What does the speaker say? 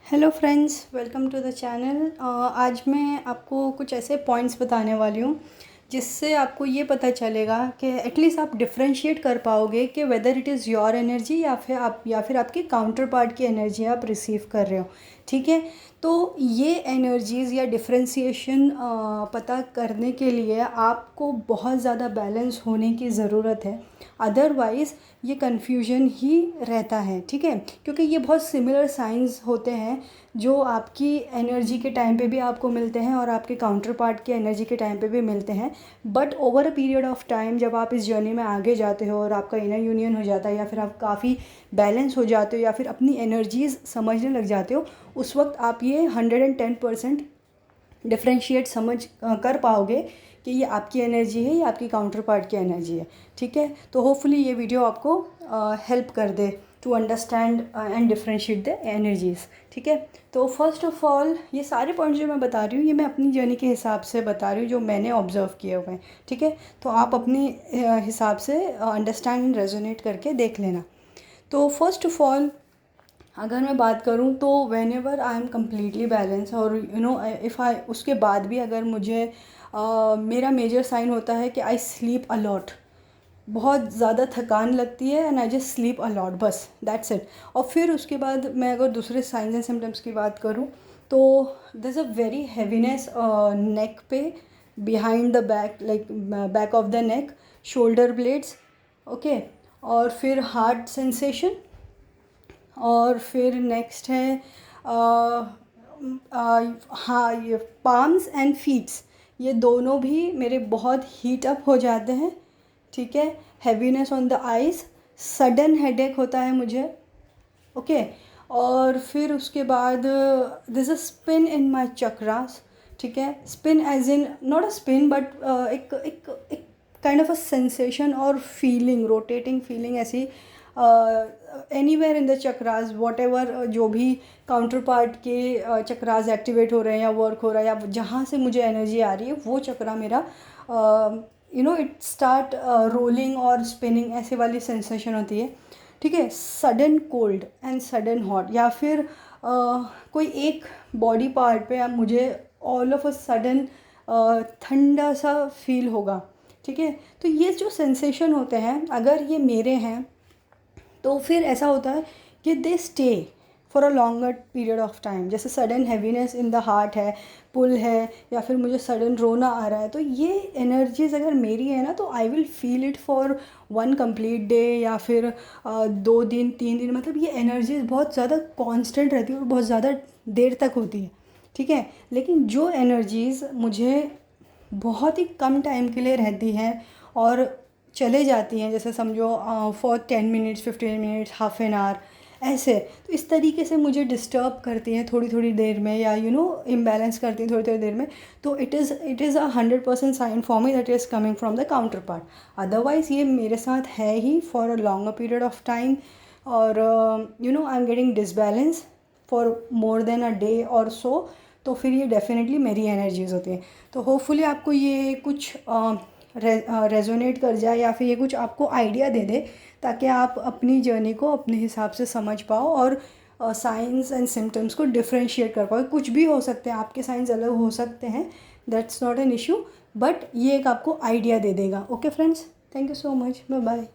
Hello friends, welcome to the channel. आज मैं आपको कुछ ऐसे पॉइंट्स बताने वाली हूँ जिससे आपको ये पता चलेगा कि एटलीस्ट आप डिफरेंशिएट कर पाओगे कि whether it is your energy या फिर आपकी काउंटर पार्ट की एनर्जी आप रिसीव कर रहे हो। ठीक है, तो ये एनर्जीज़ या डिफरेंशिएशन पता करने के लिए आपको बहुत ज़्यादा बैलेंस होने की ज़रूरत है, अदरवाइज़ ये कन्फ्यूजन ही रहता है। ठीक है, क्योंकि ये बहुत सिमिलर साइंस होते हैं जो आपकी एनर्जी के टाइम पे भी आपको मिलते हैं और आपके काउंटर पार्ट की एनर्जी के टाइम पे भी मिलते हैं। But over a period of time जब आप इस जर्नी में आगे जाते हो और आपका इनर यूनियन हो जाता है या फिर आप काफ़ी बैलेंस हो जाते हो या फिर अपनी एनर्जीज़ समझने लग जाते हो, उस वक्त आप ये 110% डिफ्रेंशिएट कर पाओगे कि ये आपकी एनर्जी है या आपकी काउंटर पार्ट की एनर्जी है। ठीक है, तो होपफुली ये वीडियो आपको हेल्प कर दे to understand and differentiate the energies. ठीक है, तो फर्स्ट ऑफ ऑल ये सारे पॉइंट्स जो मैं बता रही हूँ ये मैं अपनी जर्नी के हिसाब से बता रही हूँ, जो मैंने ऑब्जर्व किए हुए हैं। ठीक है, तो आप अपनी हिसाब से अंडरस्टैंड एंड रेजोनेट करके देख लेना। तो फर्स्ट ऑफ ऑल अगर मैं बात करूँ तो when ever I am completely balance और इफ़ आई उसके बाद भी अगर मुझे मेरा मेजर साइन होता है कि आई स्लीप अलॉट, बहुत ज़्यादा थकान लगती है and I just sleep a lot, बस दैट्स इट। और फिर उसके बाद मैं अगर दूसरे साइंस एंड सिम्टम्स की बात करूँ तो there is a very heaviness neck पे, behind the back, like back of the neck, shoulder blades, okay. और फिर हार्ट सेंसेशन, और फिर नेक्स्ट है हाँ, ये पाम्स एंड फीट्स, ये दोनों भी मेरे बहुत हीट अप हो जाते हैं। ठीक है, heaviness on the eyes, sudden headache होता है मुझे, ओके। और फिर उसके बाद this a spin in my chakras. ठीक है, spin as in not a spin but एक एक एक काइंड ऑफ अ सेंसेशन और फीलिंग, रोटेटिंग फीलिंग ऐसी anywhere in the chakras, what ever भी काउंटर पार्ट के चक्रास एक्टिवेट हो रहे हैं या वर्क हो रहा है या जहाँ से मुझे एनर्जी आ रही है वो चक्रा मेरा इट स्टार्ट रोलिंग और स्पिनिंग, ऐसे वाली सेंसेशन होती है। ठीक है, sudden cold and sudden hot, या फिर कोई एक बॉडी पार्ट पे अब मुझे ऑल ऑफ अ सडन ठंडा सा फील होगा। ठीक है, तो ये जो सेंसेशन होते हैं अगर ये मेरे हैं तो फिर ऐसा होता है कि they stay for a longer period of time. जैसे sudden heaviness in the heart है, पुल है, या फिर मुझे सडन रोना आ रहा है, तो ये एनर्जीज अगर मेरी है ना तो I will feel it for 1 complete day या फिर 2 दिन 3 दिन, मतलब ये एनर्जीज बहुत ज़्यादा कांस्टेंट रहती है और बहुत ज़्यादा देर तक होती है। ठीक है, लेकिन जो एनर्जीज़ मुझे बहुत ही कम टाइम के लिए रहती हैं और चले जाती हैं, जैसे समझो for 10 minutes 15 minutes half an hour, ऐसे, तो इस तरीके से मुझे डिस्टर्ब करती हैं थोड़ी थोड़ी देर में या इम्बैलेंस करती हैं थोड़ी थोड़ी देर में, तो it is 100% sign for me that is coming from the counter part. Otherwise ये मेरे साथ है ही for a longer period of time, और I am getting disbalance for more than a day और सो, तो फिर ये डेफिनेटली मेरी एनर्जीज होती हैं। तो होपफुली आपको ये कुछ रेजोनेट कर जाए या फिर ये कुछ आपको आइडिया दे दे, ताकि आप अपनी जर्नी को अपने हिसाब से समझ पाओ और साइंस एंड सिम्टम्स को डिफ्रेंशिएट कर पाओ। कुछ भी हो सकते हैं, आपके साइंस अलग हो सकते हैं, that's not an issue, but ये एक आपको आइडिया दे देगा। Okay friends, thank you so much, bye bye.